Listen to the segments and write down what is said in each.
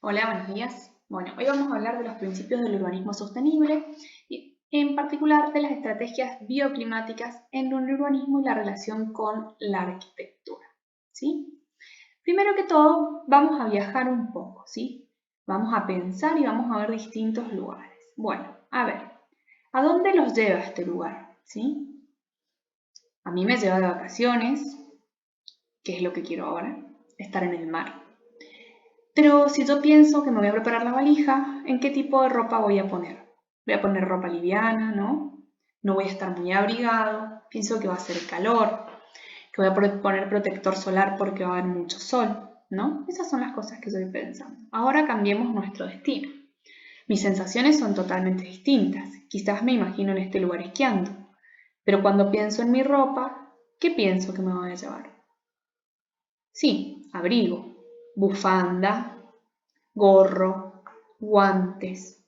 Hola, buenos días. Bueno, hoy vamos a hablar de los principios del urbanismo sostenible y en particular de las estrategias bioclimáticas en el urbanismo y la relación con la arquitectura, ¿sí? Primero que todo, vamos a viajar un poco, ¿sí? Vamos a pensar y vamos a ver distintos lugares. Bueno, a ver, ¿a dónde los lleva este lugar? ¿Sí? A mí me lleva de vacaciones, que es lo que quiero ahora, estar en el mar. Pero si yo pienso que me voy a preparar la valija, ¿en qué tipo de ropa voy a poner? Voy a poner ropa liviana, ¿no? No voy a estar muy abrigado, pienso que va a hacer calor, que voy a poner protector solar porque va a haber mucho sol, ¿no? Esas son las cosas que estoy pensando. Ahora cambiemos nuestro destino. Mis sensaciones son totalmente distintas. Quizás me imagino en este lugar esquiando, pero cuando pienso en mi ropa, ¿qué pienso que me voy a llevar? Sí, abrigo, bufanda, gorro, guantes,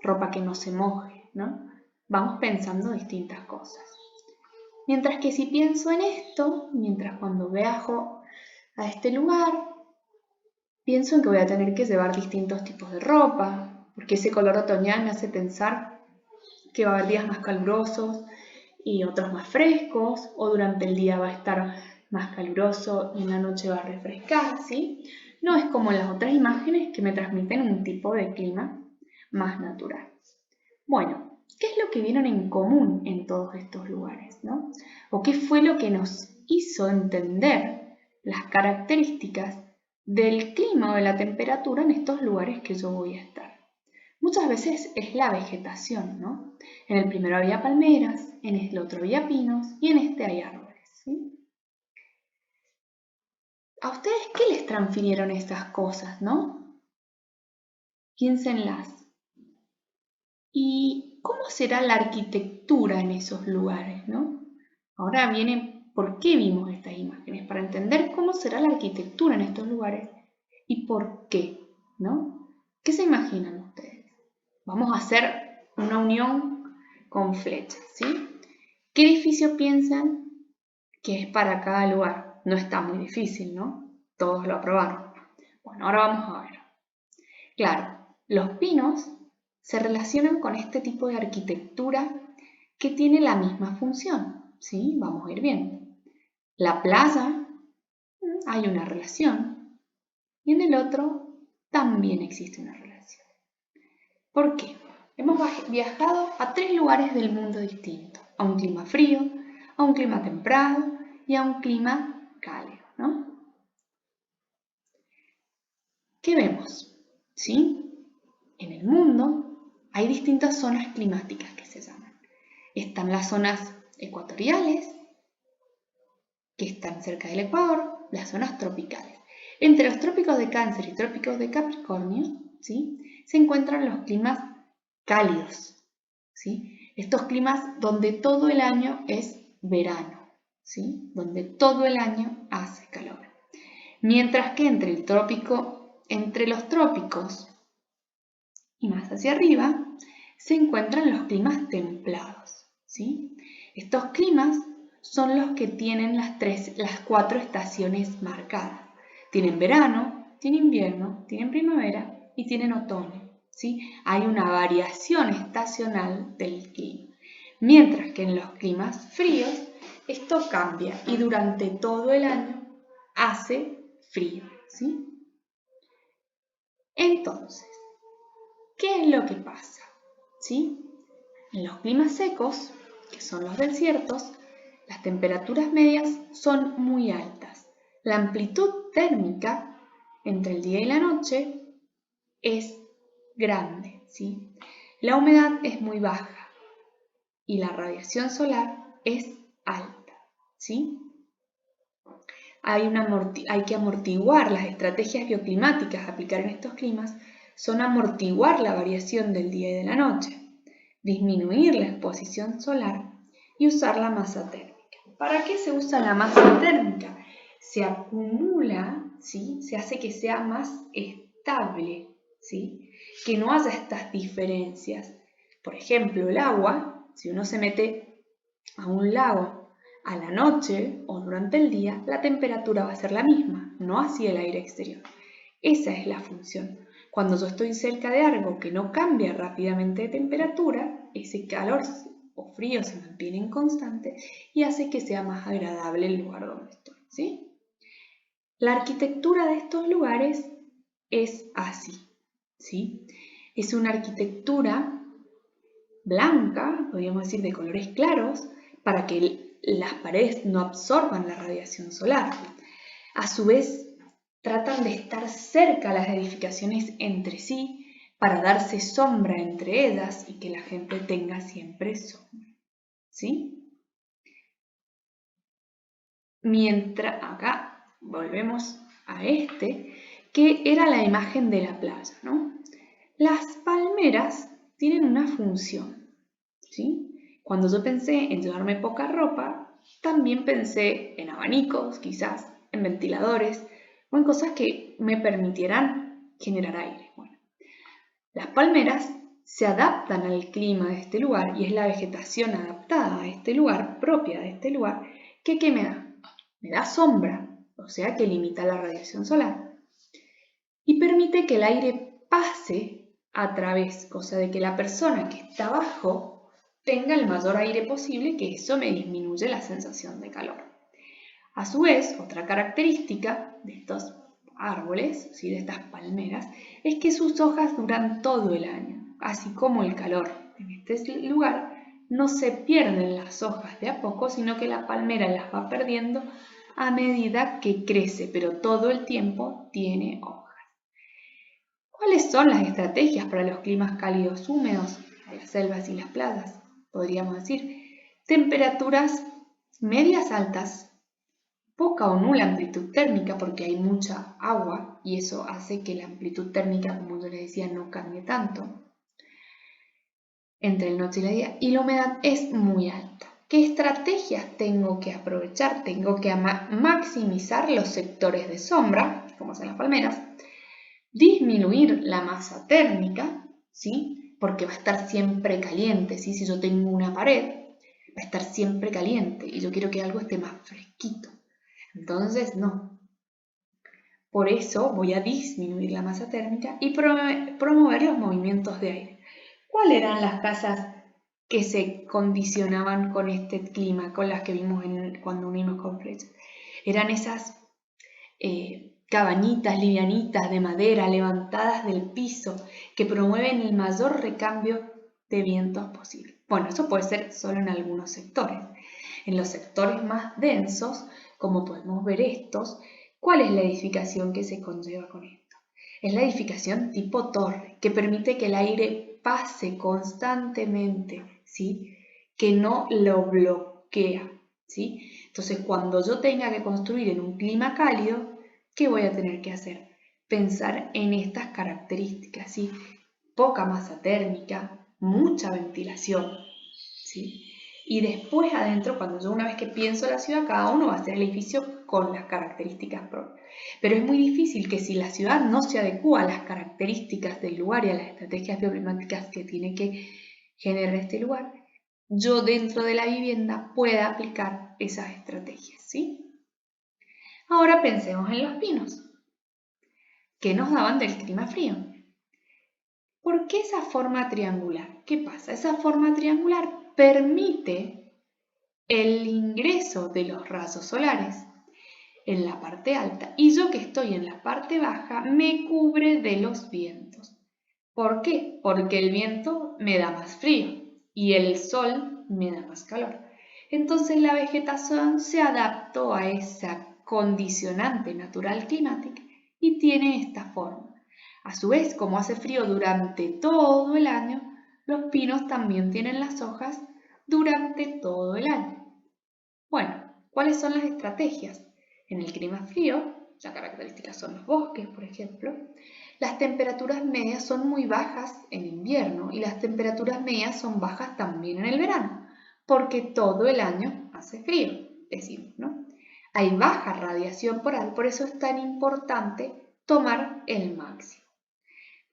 ropa que no se moje, ¿no? Vamos pensando distintas cosas. Mientras que si pienso en esto, mientras cuando viajo a este lugar, pienso en que voy a tener que llevar distintos tipos de ropa, porque ese color otoñal me hace pensar que va a haber días más calurosos y otros más frescos, o durante el día va a estar más caluroso y en la noche va a refrescar, ¿sí? No es como las otras imágenes que me transmiten un tipo de clima más natural. Bueno, ¿qué es lo que vieron en común en todos estos lugares, ¿no? ¿O qué fue lo que nos hizo entender las características del clima o de la temperatura en estos lugares que yo voy a estar? Muchas veces es la vegetación, ¿no? En el primero había palmeras, en el otro había pinos y en este hay árboles, ¿sí? ¿A ustedes qué les transfirieron estas cosas, no? Piénsenlas. ¿Y cómo será la arquitectura en esos lugares, no? Ahora viene por qué vimos estas imágenes, para entender cómo será la arquitectura en estos lugares y por qué, ¿no? ¿Qué se imaginan ustedes? Vamos a hacer una unión con flechas, ¿sí? ¿Qué edificio piensan que es para cada lugar? No está muy difícil, ¿no? Todos lo aprobaron. Bueno, ahora vamos a ver. Claro, los pinos se relacionan con este tipo de arquitectura que tiene la misma función, ¿sí? Vamos a ir viendo. La playa, hay una relación, y en el otro también existe una relación. ¿Por qué? Hemos viajado a 3 lugares del mundo distintos, a un clima frío, a un clima templado y a un clima cálido, ¿no? ¿Qué vemos? ¿Sí? En el mundo hay distintas zonas climáticas que se llaman. Están las zonas ecuatoriales, que están cerca del Ecuador, las zonas tropicales. Entre los trópicos de Cáncer y trópicos de Capricornio, ¿sí? Se encuentran los climas cálidos, ¿sí? Estos climas donde todo el año es verano, ¿sí? Donde todo el año hace calor. Mientras que entre los trópicos y más hacia arriba se encuentran los climas templados, ¿sí? Estos climas son los que tienen las 4 estaciones marcadas. Tienen verano, tienen invierno, tienen primavera y tienen otoño, ¿sí? Hay una variación estacional del clima. Mientras que en los climas fríos esto cambia y durante todo el año hace frío, ¿sí? Entonces, ¿qué es lo que pasa? ¿Sí? En los climas secos, que son los desiertos, las temperaturas medias son muy altas. La amplitud térmica entre el día y la noche es grande, ¿sí? La humedad es muy baja y la radiación solar es alta, ¿sí? Hay que amortiguar las estrategias bioclimáticas a aplicar en estos climas, son amortiguar la variación del día y de la noche, disminuir la exposición solar y usar la masa térmica. ¿Para qué se usa la masa térmica? Se acumula, ¿sí? Se hace que sea más estable, ¿sí? Que no haya estas diferencias. Por ejemplo, el agua, si uno se mete a un lago a la noche o durante el día, la temperatura va a ser la misma, no así el aire exterior. Esa es la función. Cuando yo estoy cerca de algo que no cambia rápidamente de temperatura, ese calor o frío se mantiene constante y hace que sea más agradable el lugar donde estoy, ¿sí? La arquitectura de estos lugares es así, ¿sí? Es una arquitectura blanca, podríamos decir de colores claros, para que las paredes no absorban la radiación solar. A su vez, tratan de estar cerca las edificaciones entre sí para darse sombra entre ellas y que la gente tenga siempre sombra, ¿sí? Mientras, acá volvemos a que era la imagen de la playa, ¿no? Las palmeras tienen una función, ¿sí? Cuando yo pensé en llevarme poca ropa, también pensé en abanicos, quizás, en ventiladores o en cosas que me permitieran generar aire. Bueno, las palmeras se adaptan al clima de este lugar y es la vegetación adaptada a este lugar, propia de este lugar, que ¿qué me da? Me da sombra, o sea que limita la radiación solar y permite que el aire pase a través, cosa de que la persona que está abajo tenga el mayor aire posible, que eso me disminuye la sensación de calor. A su vez, otra característica de estos árboles, ¿sí? De estas palmeras, es que sus hojas duran todo el año, así como el calor. En este lugar no se pierden las hojas de a poco, sino que la palmera las va perdiendo a medida que crece, pero todo el tiempo tiene hojas. ¿Cuáles son las estrategias para los climas cálidos húmedos, las selvas y las playas? Podríamos decir, temperaturas medias altas, poca o nula amplitud térmica porque hay mucha agua y eso hace que la amplitud térmica, como yo les decía, no cambie tanto entre el noche y el día, y la humedad es muy alta. ¿Qué estrategias tengo que aprovechar? Tengo que maximizar los sectores de sombra, como son las palmeras, disminuir la masa térmica, ¿sí? Porque va a estar siempre caliente, ¿sí? Si yo tengo una pared, va a estar siempre caliente y yo quiero que algo esté más fresquito. Entonces, no. Por eso voy a disminuir la masa térmica y promover los movimientos de aire. ¿Cuáles eran las casas que se condicionaban con este clima, con las que vimos cuando unimos con flechas? Eran esas cabañitas livianitas de madera levantadas del piso que promueven el mayor recambio de vientos posible. Bueno, eso puede ser solo en algunos sectores. En los sectores más densos, como podemos ver estos, ¿cuál es la edificación que se conlleva con esto? Es la edificación tipo torre, que permite que el aire pase constantemente, ¿sí? Que no lo bloquea, ¿sí? Entonces, cuando yo tenga que construir en un clima cálido, ¿qué voy a tener que hacer? Pensar en estas características, ¿sí? Poca masa térmica, mucha ventilación, ¿sí? Y después adentro, cuando yo una vez que pienso la ciudad, cada uno va a hacer el edificio con las características propias. Pero es muy difícil que si la ciudad no se adecua a las características del lugar y a las estrategias bioclimáticas que tiene que generar este lugar, yo dentro de la vivienda pueda aplicar esas estrategias, ¿sí? Ahora pensemos en los pinos, que nos daban del clima frío. ¿Por qué esa forma triangular? ¿Qué pasa? Esa forma triangular permite el ingreso de los rayos solares en la parte alta y yo que estoy en la parte baja me cubre de los vientos. ¿Por qué? Porque el viento me da más frío y el sol me da más calor. Entonces la vegetación se adaptó a esa condicionante natural climática y tiene esta forma. A su vez, como hace frío durante todo el año, los pinos también tienen las hojas durante todo el año. Bueno, ¿cuáles son las estrategias? En el clima frío, las características son los bosques, por ejemplo, las temperaturas medias son muy bajas en invierno y las temperaturas medias son bajas también en el verano, porque todo el año hace frío, decimos, ¿no? Hay baja radiación polar, por eso es tan importante tomar el máximo.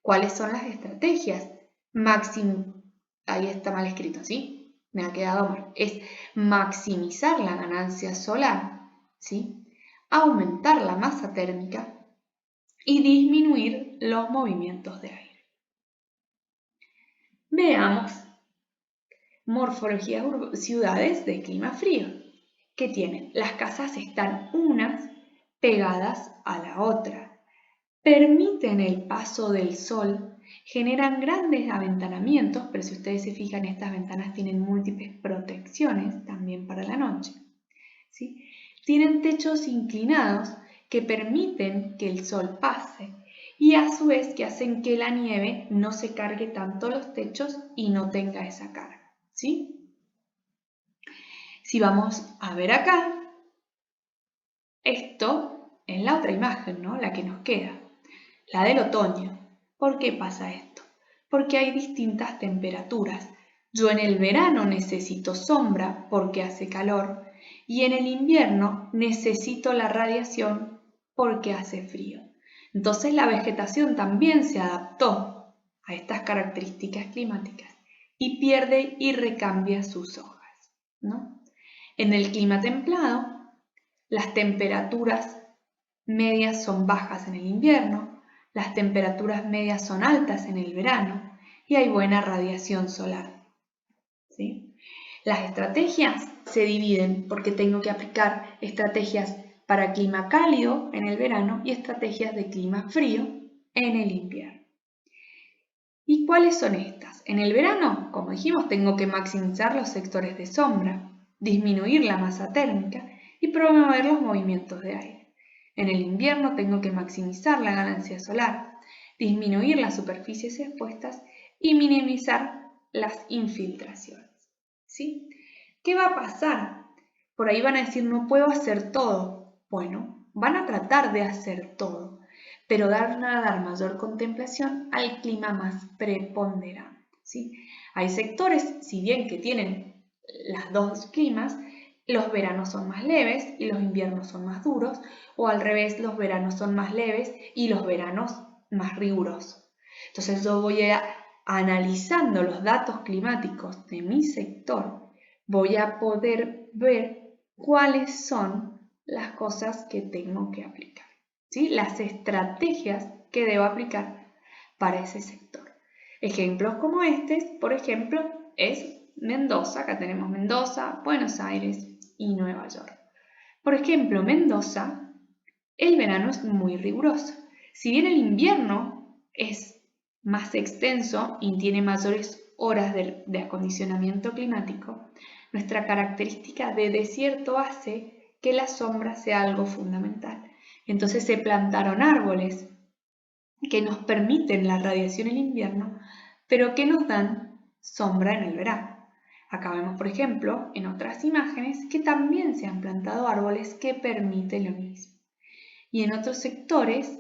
¿Cuáles son las estrategias? Máximo, ahí está mal escrito, ¿sí? Me ha quedado mal. Es maximizar la ganancia solar, ¿sí? Aumentar la masa térmica, y disminuir los movimientos de aire. Veamos morfología de ciudades de clima frío, que tienen las casas están unas pegadas a la otra, permiten el paso del sol, generan grandes aventanamientos, pero si ustedes se fijan, estas ventanas tienen múltiples protecciones también para la noche, ¿sí? Tienen techos inclinados que permiten que el sol pase y a su vez que hacen que la nieve no se cargue tanto los techos y no tenga esa carga, ¿sí? Si vamos a ver acá, esto es la otra imagen, ¿no? La que nos queda, la del otoño. ¿Por qué pasa esto? Porque hay distintas temperaturas. Yo en el verano necesito sombra porque hace calor y en el invierno necesito la radiación porque hace frío. Entonces la vegetación también se adaptó a estas características climáticas y pierde y recambia sus hojas, ¿no? En el clima templado, las temperaturas medias son bajas en el invierno, las temperaturas medias son altas en el verano y hay buena radiación solar, ¿sí? Las estrategias se dividen porque tengo que aplicar estrategias para clima cálido en el verano y estrategias de clima frío en el invierno. ¿Y cuáles son estas? En el verano, como dijimos, tengo que maximizar los sectores de sombra, disminuir la masa térmica y promover los movimientos de aire. En el invierno tengo que maximizar la ganancia solar, disminuir las superficies expuestas y minimizar las infiltraciones, ¿sí? ¿Qué va a pasar? Por ahí van a decir, no puedo hacer todo. Bueno, van a tratar de hacer todo, pero van a dar mayor contemplación al clima más preponderante, ¿sí? Hay sectores, si bien que tienen los dos climas, los veranos son más leves y los inviernos son más duros, o al revés, los veranos son más leves y los veranos más rigurosos. Entonces yo voy analizando los datos climáticos de mi sector, voy a poder ver cuáles son las cosas que tengo que aplicar, ¿sí? Las estrategias que debo aplicar para ese sector. Ejemplos como este, por ejemplo, es Mendoza. Acá tenemos Mendoza, Buenos Aires y Nueva York. Por ejemplo, Mendoza, el verano es muy riguroso. Si bien el invierno es más extenso y tiene mayores horas de acondicionamiento climático, nuestra característica de desierto hace que la sombra sea algo fundamental. Entonces se plantaron árboles que nos permiten la radiación en invierno, pero que nos dan sombra en el verano. Acá vemos, por ejemplo, en otras imágenes que también se han plantado árboles que permiten lo mismo. Y en otros sectores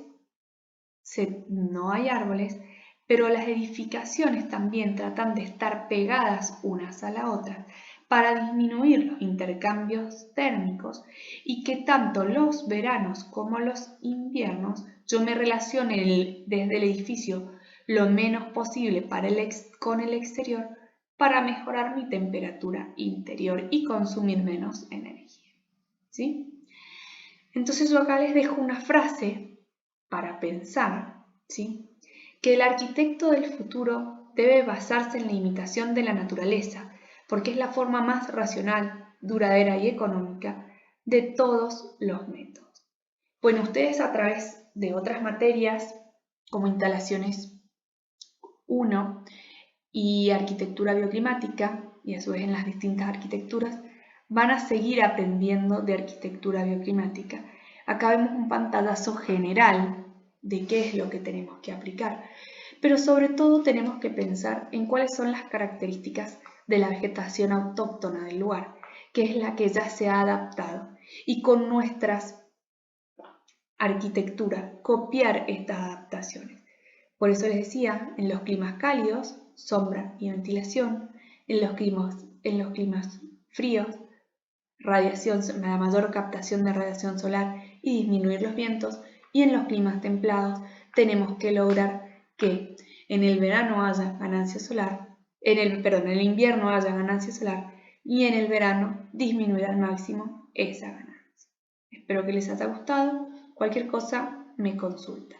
no hay árboles, pero las edificaciones también tratan de estar pegadas unas a la otra para disminuir los intercambios térmicos y que tanto los veranos como los inviernos yo me relacione desde el edificio lo menos posible con el exterior para mejorar mi temperatura interior y consumir menos energía, ¿sí? Entonces yo acá les dejo una frase para pensar, ¿sí? Que el arquitecto del futuro debe basarse en la imitación de la naturaleza, porque es la forma más racional, duradera y económica de todos los métodos. Bueno, ustedes a través de otras materias como instalaciones 1 y arquitectura bioclimática, y a su vez en las distintas arquitecturas, van a seguir aprendiendo de arquitectura bioclimática. Acá vemos un pantallazo general de qué es lo que tenemos que aplicar, pero sobre todo tenemos que pensar en cuáles son las características de la vegetación autóctona del lugar, que es la que ya se ha adaptado, y con nuestras arquitecturas copiar estas adaptaciones. Por eso les decía, en los climas cálidos, sombra y ventilación, en los climas fríos, la mayor captación de radiación solar y disminuir los vientos, y en los climas templados tenemos que lograr que en el verano haya ganancia solar, en el invierno haya ganancia solar y en el verano disminuir al máximo esa ganancia. Espero que les haya gustado. Cualquier cosa me consulta.